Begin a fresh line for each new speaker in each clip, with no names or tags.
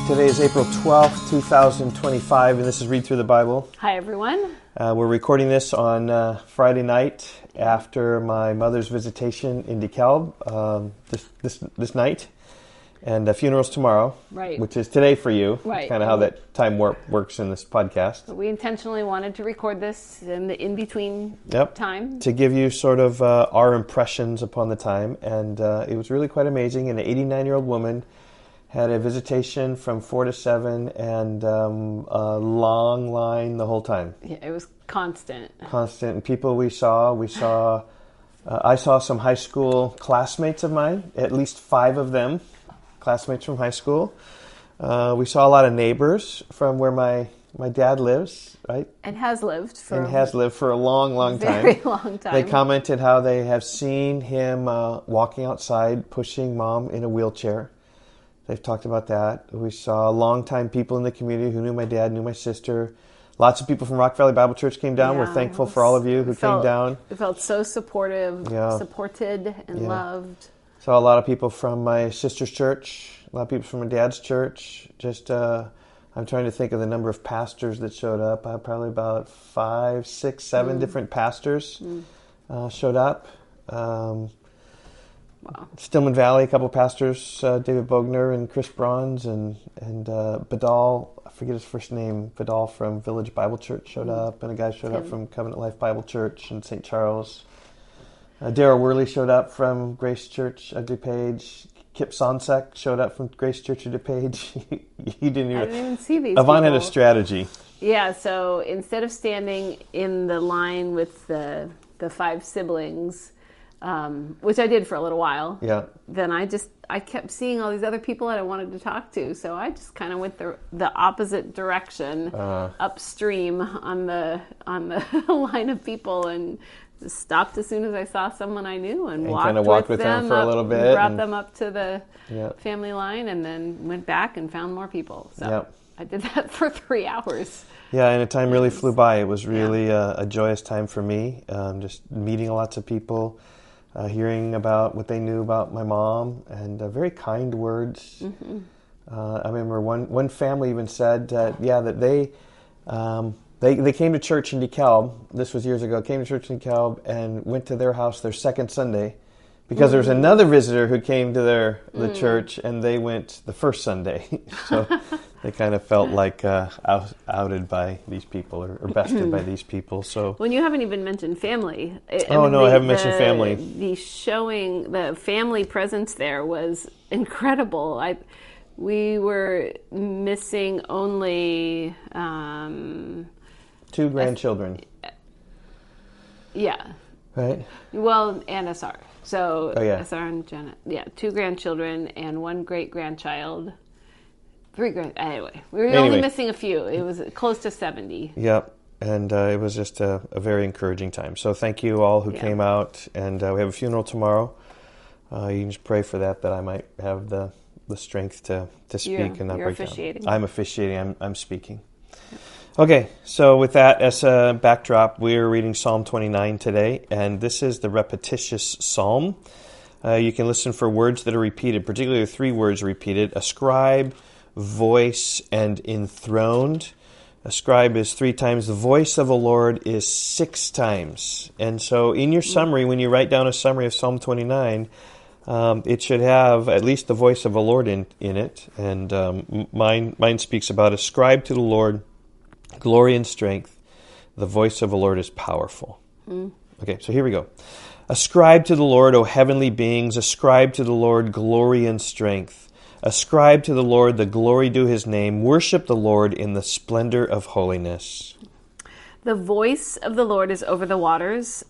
Today is April 12th, 2025, and this is Read Through the Bible.
Hi, everyone.
We're recording this on Friday night after my mother's visitation in DeKalb this night, and the funeral's tomorrow,
Right.
which is today for you.
Right.
It's kind of how that time works in this podcast.
We intentionally wanted to record this in the in-between time.
To give you sort of our impressions upon the time, and it was really quite amazing. An 89-year-old woman had a visitation from 4 to 7 and a long line the whole time.
Yeah, it was constant.
And people I saw some high school classmates of mine, at least 5 of them, classmates from high school. We saw a lot of neighbors from where my dad lives, right?
And has lived for
a long time.
Very long time.
They commented how they have seen him walking outside, pushing mom in a wheelchair. They've talked about that. We saw longtime people in the community who knew my dad, knew my sister. Lots of people from Rock Valley Bible Church came down.
Yeah,
We're thankful for all of you who came down.
It felt so supportive, supported and loved.
Saw a lot of people from my sister's church, a lot of people from my dad's church. Just, I'm trying to think of the number of pastors that showed up. Probably about 5, 6, 7 different pastors showed up.
Wow.
Stillman Valley, a couple pastors, David Bogner and Chris Bronze, and Badal, I forget his first name, Badal from Village Bible Church showed up, and a guy showed up from Covenant Life Bible Church in St. Charles. Darrell Worley showed up from Grace Church at DuPage. Kip Sonsek showed up from Grace Church at DuPage. I didn't even see these
Yvonne
had a strategy.
Yeah, so instead of standing in the line with the 5 siblings, which I did for a little while.
Yeah.
Then I kept seeing all these other people that I wanted to talk to, so I just kind of went the opposite direction, upstream on the line of people, and just stopped as soon as I saw someone I knew and walked with them
for a little bit,
brought them up to the family line, and then went back and found more people. So I did that for 3 hours.
Yeah, and the time really flew by. It was really a joyous time for me, just meeting lots of people. Hearing about what they knew about my mom, and very kind words. Mm-hmm. I remember one family even said that they came to church in DeKalb. This was years ago. Came to church in DeKalb and went to their house their second Sunday, because there was another visitor who came to the church, and they went the first Sunday. So they kind of felt like outed by these people or bested by these people. So
when you haven't even mentioned family.
I haven't mentioned family.
The family presence there was incredible. We were missing only
2 grandchildren.
Yeah.
Right.
Well, and SR. So SR and Janet. Yeah, 2 grandchildren and 1 great-grandchild. 3 anyway, we were only missing a few. It was close to 70.
Yep, and it was just a very encouraging time. So thank you all who came out, and we have a funeral tomorrow. You can just pray for that I might have the strength to speak and not break
officiating.
down. I'm officiating. I'm speaking. Okay, so with that as a backdrop, we're reading Psalm 29 today, and this is the repetitious psalm. You can listen for words that are repeated, particularly 3 words repeated: ascribe, voice, and enthroned. Ascribe is 3 times. The voice of the Lord is 6 times. And so in your summary, when you write down a summary of Psalm 29, it should have at least the voice of the Lord in it. And mine speaks about ascribe to the Lord glory and strength. The voice of the Lord is powerful. Okay, so here we go. Ascribe to the Lord, O heavenly beings. Ascribe to the Lord glory and strength. Ascribe to the Lord the glory due his name. Worship the Lord in the splendor of holiness.
The voice of the Lord is over the waters.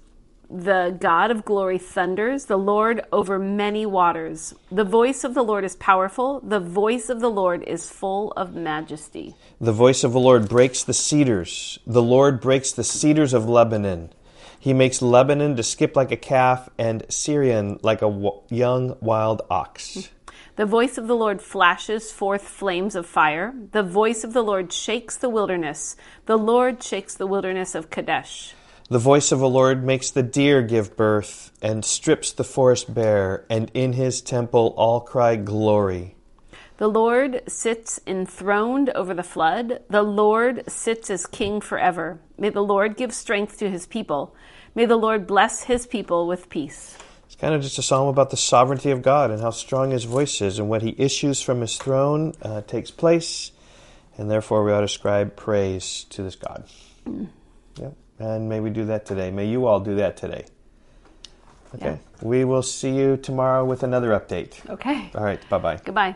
The God of glory thunders. The Lord over many waters. The voice of the Lord is powerful. The voice of the Lord is full of majesty.
The voice of the Lord breaks the cedars. The Lord breaks the cedars of Lebanon. He makes Lebanon to skip like a calf, and Syrian like a young wild ox.
The voice of the Lord flashes forth flames of fire. The voice of the Lord shakes the wilderness. The Lord shakes the wilderness of Kadesh.
The voice of the Lord makes the deer give birth and strips the forest bare, and in his temple all cry glory.
The Lord sits enthroned over the flood. The Lord sits as king forever. May the Lord give strength to his people. May the Lord bless his people with peace.
It's kind of just a psalm about the sovereignty of God and how strong his voice is, and what he issues from his throne takes place, and therefore we ought to ascribe praise to this God. Yep. And may we do that today. May you all do that today. Okay. Yeah. We will see you tomorrow with another update.
Okay.
All right. Bye-bye.
Goodbye.